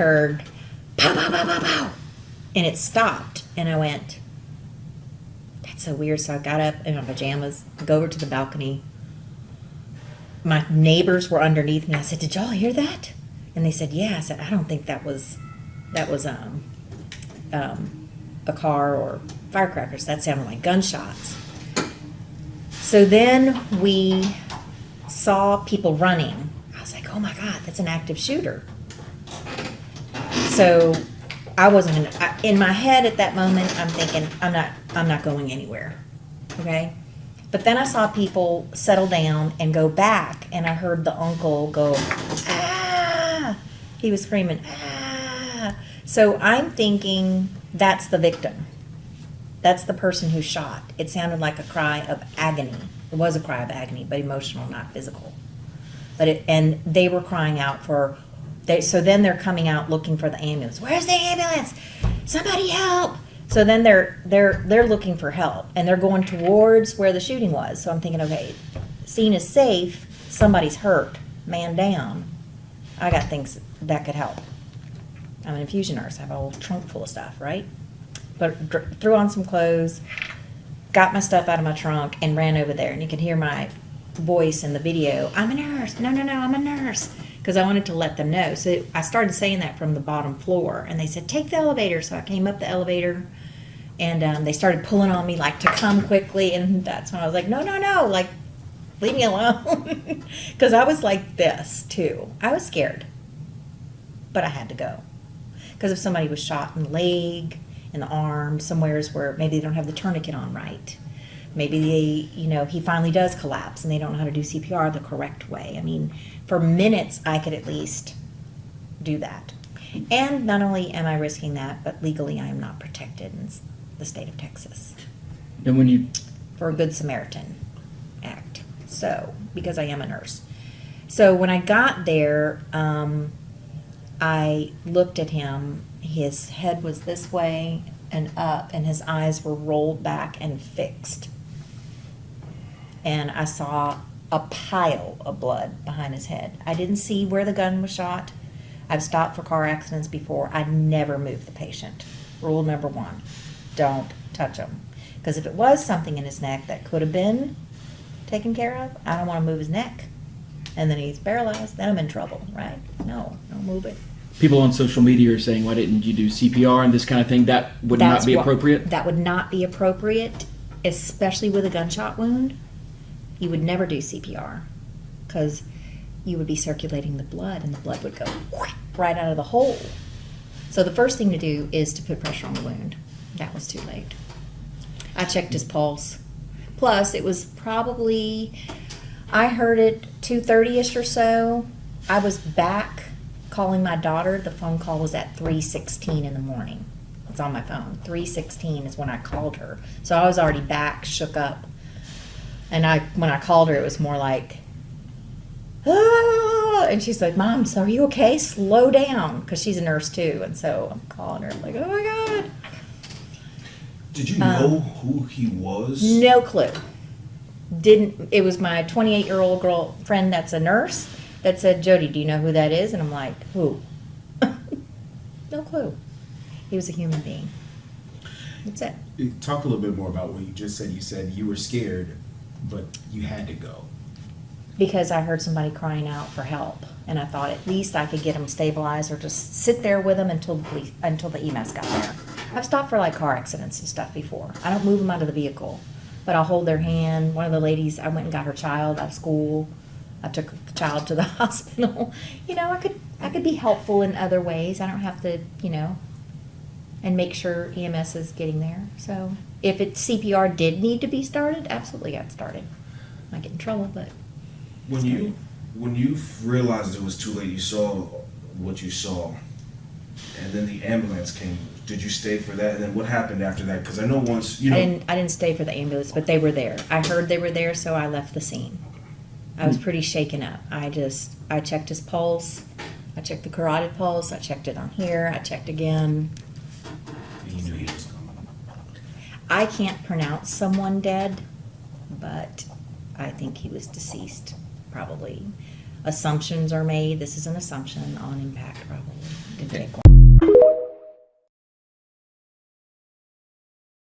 heard pow, pow, pow, pow, pow, and it stopped. And I went, that's so weird. So I got up in my pajamas, go over to the balcony. My neighbors were underneath me. I said, did y'all hear that? And they said, yeah. I said, I don't think that was a car or firecrackers. That sounded like gunshots. So then we saw people running. I was like, oh my God, that's an active shooter. So I wasn't in my head at that moment. I'm thinking, I'm not going anywhere. Okay. But then I saw people settle down and go back, and I heard the uncle go, ah! He was screaming, ah! So I'm thinking that's the victim. That's the person who shot. It sounded like a cry of agony. It was a cry of agony, but emotional, not physical. And they were crying out so then they're coming out looking for the ambulance. Where's the ambulance? Somebody help! So then they're looking for help, and they're going towards where the shooting was. So I'm thinking, okay, scene is safe. Somebody's hurt. Man down. I got things that could help. I'm an infusion nurse. I have a whole trunk full of stuff, right? But threw on some clothes, got my stuff out of my trunk, and ran over there. And you can hear my voice in the video. I'm a nurse. No, I'm a nurse. Because I wanted to let them know. So I started saying that from the bottom floor. And they said, take the elevator. So I came up the elevator. And they started pulling on me like to come quickly. And that's when I was like, no. Like, leave me alone. Because I was like this, too. I was scared. But I had to go. Because if somebody was shot in the leg, in the arm, somewheres where maybe they don't have the tourniquet on right. Maybe he finally does collapse and they don't know how to do CPR the correct way. I mean, for minutes, I could at least do that. And not only am I risking that, but legally I am not protected in the state of Texas. And for a Good Samaritan Act. So, because I am a nurse. So when I got there, I looked at him. His head was this way and up, and his eyes were rolled back and fixed. And I saw a pile of blood behind his head. I didn't see where the gun was shot. I've stopped for car accidents before. I never move the patient. Rule number 1, don't touch him. Because if it was something in his neck that could have been taken care of, I don't want to move his neck. And then he's paralyzed, then I'm in trouble, right? No, don't move it. People on social media are saying, why didn't you do CPR and this kind of thing? That would not be appropriate? That would not be appropriate, especially with a gunshot wound. You would never do CPR because you would be circulating the blood and the blood would go right out of the hole. So the first thing to do is to put pressure on the wound. That was too late. I checked his pulse. Plus, it was probably, I heard it 2:30ish or so. I was back calling my daughter. The phone call was at 3:16 in the morning. It's on my phone. 3:16 is when I called her. So I was already back, shook up. And when I called her, it was more like, ah! And she's like, Mom, so are you okay? Slow down. Because she's a nurse too. And so I'm calling her. I'm like, oh my God. Did you know who he was? No clue. It was my 28-year-old girlfriend that's a nurse that said, Jody, do you know who that is? And I'm like, who? No clue. He was a human being. That's it. Talk a little bit more about what you just said. You said you were scared, but you had to go. Because I heard somebody crying out for help. And I thought at least I could get them stabilized or just sit there with them until the EMS got there. I've stopped for like car accidents and stuff before. I don't move them out of the vehicle, but I'll hold their hand. One of the ladies, I went and got her child out of school. I took the child to the hospital. I could be helpful in other ways. I don't have to, and make sure EMS is getting there. So if CPR did need to be started, absolutely I'd start it. I might get in trouble, but. When you realized it was too late, you saw what you saw, and then the ambulance came. Did you stay for that? And then what happened after that? Because I know once, I didn't stay for the ambulance, but they were there. I heard they were there, so I left the scene. I was pretty shaken up. I checked his pulse. I checked the carotid pulse. I checked it on here. I checked again. And you knew he was coming. I can't pronounce someone dead, but I think he was deceased, probably. Assumptions are made. This is an assumption on impact, probably. didn't Okay. take long.